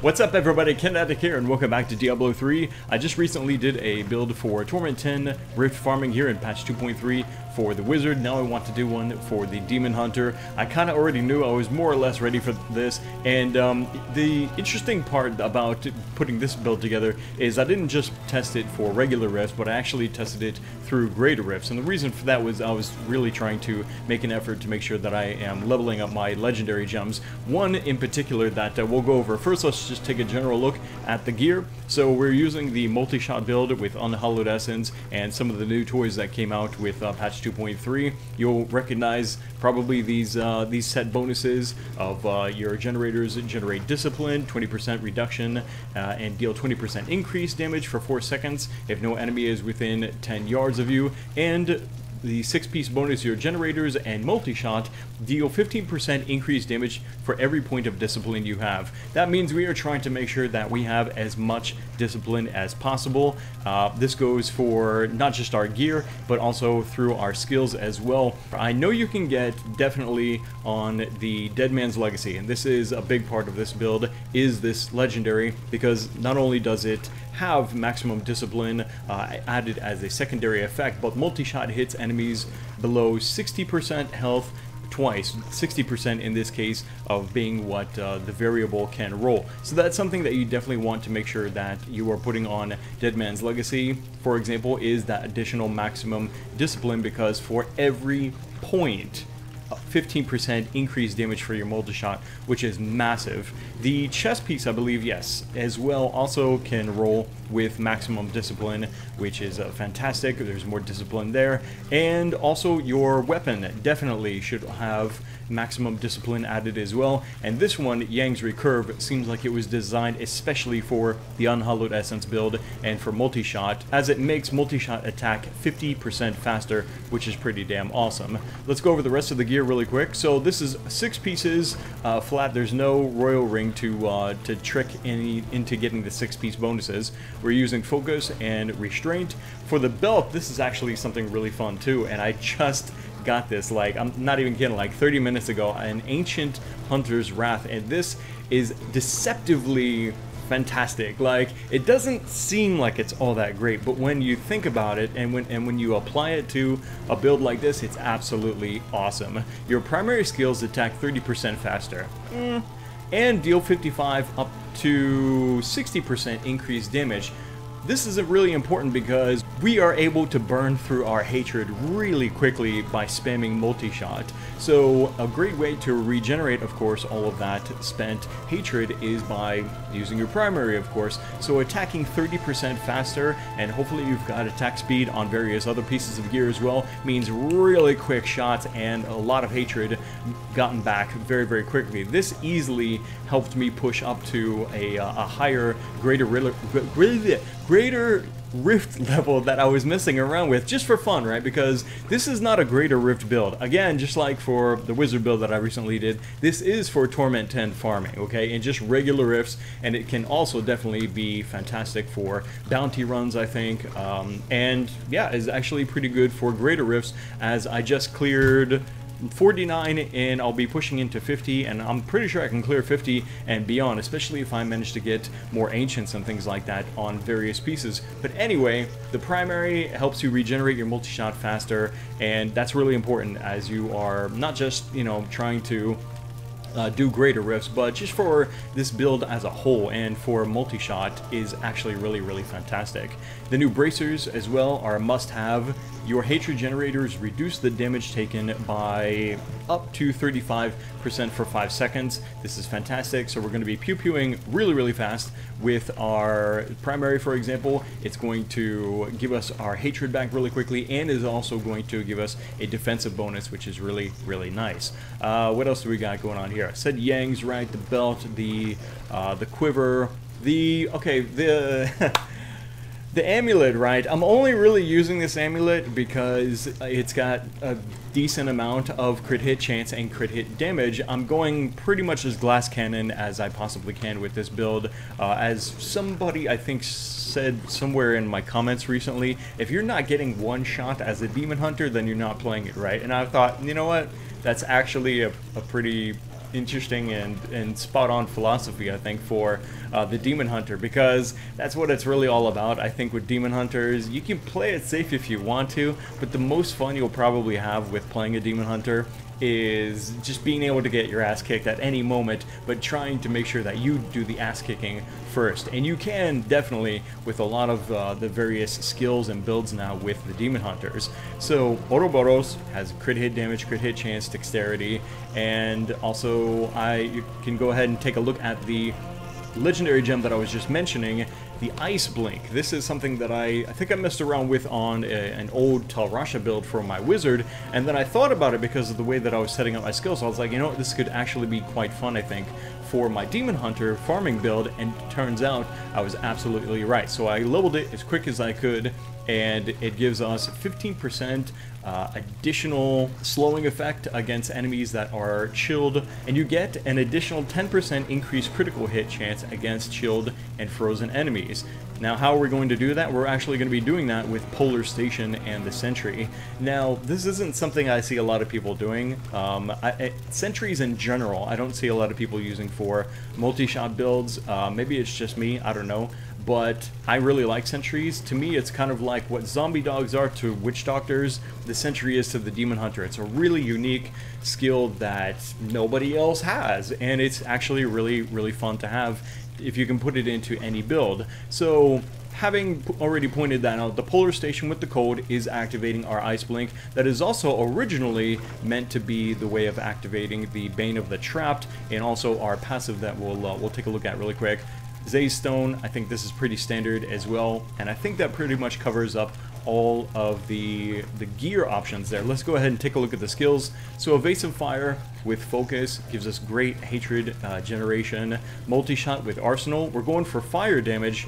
What's up everybody, Kinetic here and welcome back to Diablo 3. I just recently did a build for Torment 10 Rift Farming here in patch 2.3 for the Wizard. Now I want to do one for the Demon Hunter. I kind of already knew I was more or less ready for this, and the interesting part about putting this build together is I didn't just test it for regular rifts, but I actually tested it through greater rifts, and the reason for that was I was really trying to make an effort to make sure that I am leveling up my legendary gems. One in particular that we'll go over. First, let's just take a general look at the gear. So we're using the Multishot build with Unhallowed Essence and some of the new toys that came out with patch 2.3. You'll recognize probably these set bonuses of your generators generate discipline, 20% reduction, and deal 20% increased damage for 4 seconds if no enemy is within 10 yards of you, and the 6-piece bonus, your generators and Multishot deal 15% increased damage for every point of discipline you have. That means we are trying to make sure that we have as much discipline as possible. This goes for not just our gear, but also through our skills as well. I know you can get definitely on the Dead Man's Legacy, and this is a big part of this build, is this legendary, because not only does it have maximum discipline added as a secondary effect, but Multishot hits enemies below 60% health twice, 60% in this case of being what the variable can roll. So that's something that you definitely want to make sure that you are putting on Dead Man's Legacy, for example, is that additional maximum discipline, because for every point 15% increased damage for your Multishot, which is massive. The chest piece, I believe, yes, as well, also can roll with maximum discipline, which is fantastic. There's more discipline there. And also your weapon definitely should have maximum discipline added as well. And this one, Yang's Recurve, seems like it was designed especially for the Unhallowed Essence build and for Multishot, as it makes Multishot attack 50% faster, which is pretty damn awesome. Let's go over the rest of the gear really quick. So this is 6 pieces flat. There's no royal ring to trick into getting the 6-piece bonuses. We're using focus and restraint. For the belt, this is actually something really fun too, and I just got this, like, I'm not even kidding, like 30 minutes ago, an Ancient Hunter's Wrath, and this is deceptively fantastic. Like, it doesn't seem like it's all that great, but when you think about it and when you apply it to a build like this, it's absolutely awesome. Your primary skills attack 30% faster and deal 55 up to 60% increased damage. This is really important because we are able to burn through our hatred really quickly by spamming Multishot. So a great way to regenerate, of course, all of that spent hatred is by using your primary, of course. So attacking 30% faster, and hopefully you've got attack speed on various other pieces of gear as well, means really quick shots and a lot of hatred gotten back very, very quickly. This easily helped me push up to a higher, greater rift level that I was messing around with just for fun, right? Because this is not a greater rift build. Again, just like for the Wizard build that I recently did, this is for Torment 10 farming, okay? And just regular rifts, and it can also definitely be fantastic for bounty runs, I think. And yeah, is actually pretty good for greater rifts, as I just cleared 49 and I'll be pushing into 50, and I'm pretty sure I can clear 50 and beyond, especially if I manage to get more ancients and things like that on various pieces. But anyway, the primary helps you regenerate your Multishot faster, and that's really important as you are not just, you know, trying to do greater rifts, but just for this build as a whole, and for Multishot is actually really, really fantastic. The new bracers as well are a must-have. Your hatred generators reduce the damage taken by up to 35% for 5 seconds. This is fantastic. So we're going to be pew-pewing really, really fast with our primary, for example. It's going to give us our hatred back really quickly, and is also going to give us a defensive bonus, which is really, really nice. What else do we got going on here? I said Yang's, right? The belt, the quiver, the the amulet, right? I'm only really using this amulet because it's got a decent amount of crit hit chance and crit hit damage. I'm going pretty much as glass cannon as I possibly can with this build. As somebody, I think, said somewhere in my comments recently, if you're not getting one shot as a demon hunter, then you're not playing it right. And I thought, you know what? That's actually a pretty interesting and spot-on philosophy, I think, for the Demon Hunter, because that's what it's really all about. I think with Demon Hunters, you can play it safe if you want to, but the most fun you'll probably have with playing a Demon Hunter is just being able to get your ass kicked at any moment, but trying to make sure that you do the ass kicking first. And you can definitely with a lot of the various skills and builds now with the Demon Hunters. So Ouroboros has crit hit damage, crit hit chance, dexterity, and also you can go ahead and take a look at the legendary gem that I was just mentioning, the Ice Blink. This is something that I think I messed around with on an old Talrasha build for my wizard, and then I thought about it because of the way that I was setting up my skills. So I was like, you know what, this could actually be quite fun, I think, for my Demon Hunter farming build, and turns out I was absolutely right. So I leveled it as quick as I could, and it gives us 15% additional slowing effect against enemies that are chilled, and you get an additional 10% increased critical hit chance against chilled and frozen enemies. Now, how are we going to do that? We're actually going to be doing that with Polar Station and the Sentry. Now, this isn't something I see a lot of people doing. Sentries in general, I don't see a lot of people using for multi-shot builds. Maybe it's just me, I don't know. But I really like sentries. To me, it's kind of like what zombie dogs are to witch doctors, the sentry is to the Demon Hunter. It's a really unique skill that nobody else has, and it's actually really, really fun to have if you can put it into any build. So, having already pointed that out, the Polar Station with the code is activating our Ice Blink. That is also originally meant to be the way of activating the Bane of the Trapped, and also our passive that we'll take a look at really quick. Zay's Stone, I think this is pretty standard as well, and I think that pretty much covers up all of the gear options there. Let's go ahead and take a look at the skills. So Evasive Fire with Focus gives us great hatred generation. Multishot with Arsenal. We're going for fire damage.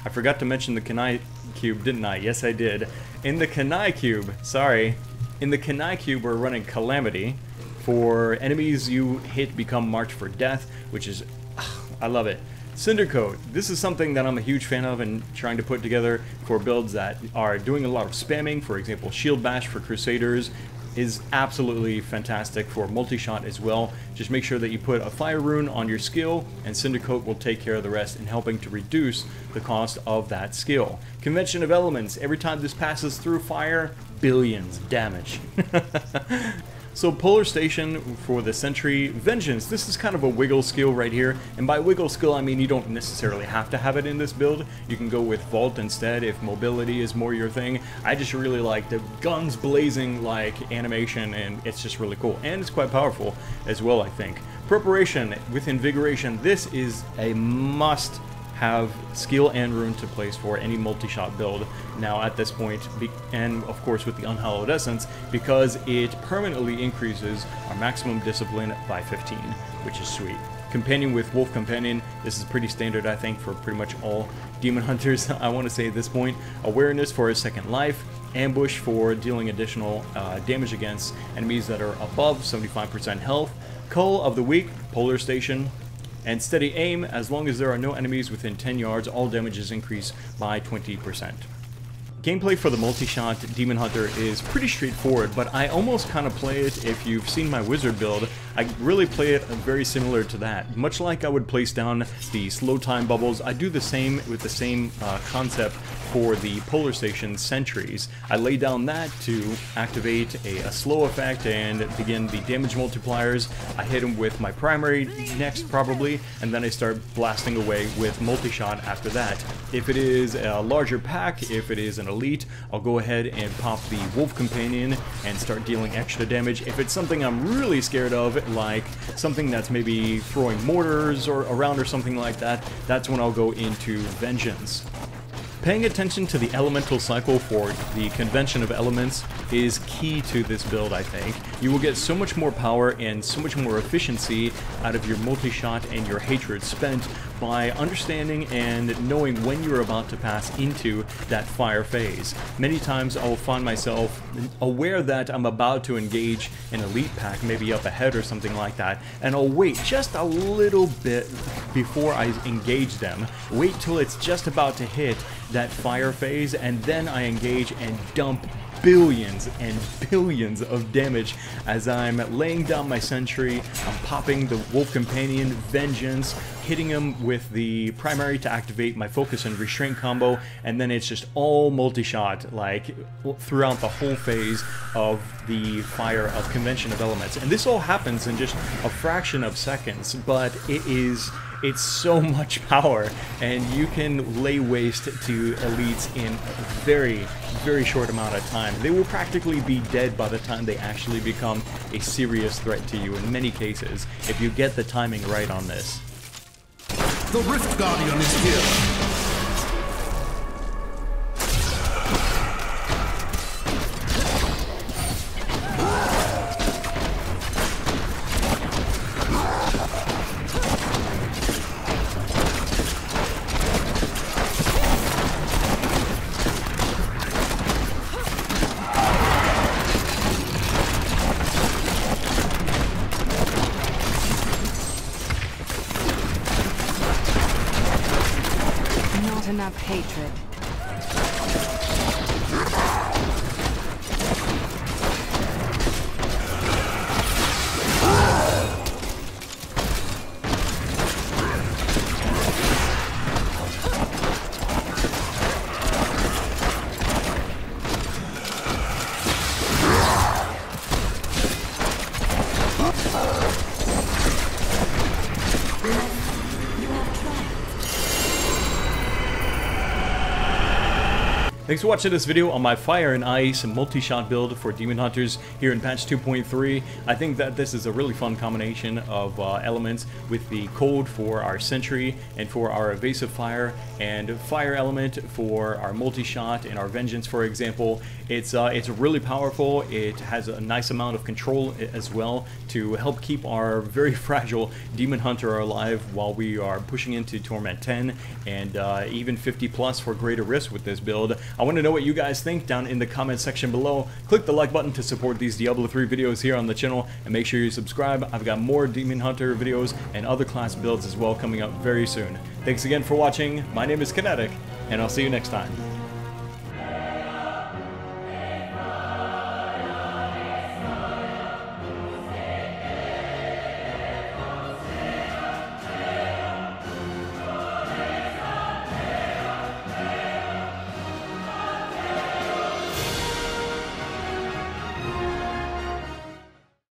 I forgot to mention the Kanai cube, didn't I? Yes, I did. In the Kanai cube, sorry. In the Kanai cube, we're running Calamity. For enemies you hit become marked for death, which is, I love it. Cindercoat. This is something that I'm a huge fan of and trying to put together for builds that are doing a lot of spamming. For example, Shield Bash for Crusaders is absolutely fantastic for multi-shot as well. Just make sure that you put a fire rune on your skill, and Cindercoat will take care of the rest in helping to reduce the cost of that skill. Convention of Elements. Every time this passes through fire, billions damage. So Polar Station for the Sentry. Vengeance, this is kind of a wiggle skill right here, and by wiggle skill I mean you don't necessarily have to have it in this build. You can go with Vault instead if mobility is more your thing. I just really like the guns blazing like animation, and it's just really cool, and it's quite powerful as well, I think. Preparation with Invigoration, this is a must have skill and rune to place for any multi-shot build now at this point, and of course with the Unhallowed Essence, because it permanently increases our maximum discipline by 15, which is sweet. Companion with Wolf Companion, this is pretty standard I think for pretty much all Demon Hunters, I want to say at this point. Awareness for a second life, Ambush for dealing additional damage against enemies that are above 75% health, Cull of the Weak, Polar Station, and Steady Aim. As long as there are no enemies within 10 yards, all damage is increased by 20%. Gameplay for the multi-shot Demon Hunter is pretty straightforward, but I almost kind of play it, if you've seen my wizard build, I really play it very similar to that. Much like I would place down the slow time bubbles, I do the same with the same concept for the Polar Station Sentries. I lay down that to activate a slow effect and begin the damage multipliers. I hit them with my primary next probably, and then I start blasting away with multi-shot after that. If it is a larger pack, if it is an elite, I'll go ahead and pop the Wolf Companion and start dealing extra damage. If it's something I'm really scared of, like something that's maybe throwing mortars or around or something like that, that's when I'll go into Vengeance. Paying attention to the elemental cycle for the Convention of Elements is key to this build, I think. You will get so much more power and so much more efficiency out of your multi-shot and your hatred spent by understanding and knowing when you're about to pass into that fire phase. Many times I will find myself aware that I'm about to engage an elite pack, maybe up ahead or something like that, and I'll wait just a little bit before I engage them. Wait till it's just about to hit that fire phase, and then I engage and dump billions and billions of damage as I'm laying down my Sentry. I'm popping the Wolf Companion, Vengeance, hitting him with the primary to activate my Focus and Restraint combo, and then it's just all multi-shot, like, throughout the whole phase of the Fire of Convention of Elements. And this all happens in just a fraction of seconds, but it's so much power, and you can lay waste to elites in a very, very short amount of time. They will practically be dead by the time they actually become a serious threat to you in many cases, if you get the timing right on this. The Rift Guardian is here. Enough hatred. Thanks for watching this video on my Fire and Ice multi-shot build for Demon Hunters here in patch 2.3. I think that this is a really fun combination of elements with the Cold for our Sentry and for our Evasive Fire, and Fire element for our multi-shot and our Vengeance, for example. It's really powerful. It has a nice amount of control as well to help keep our very fragile Demon Hunter alive while we are pushing into Torment 10 and even 50 plus for greater risk with this build. I want to know what you guys think down in the comment section below. Click the like button to support these Diablo 3 videos here on the channel, and make sure you subscribe. I've got more Demon Hunter videos and other class builds as well coming up very soon. Thanks again for watching. My name is Kinetic, and I'll see you next time.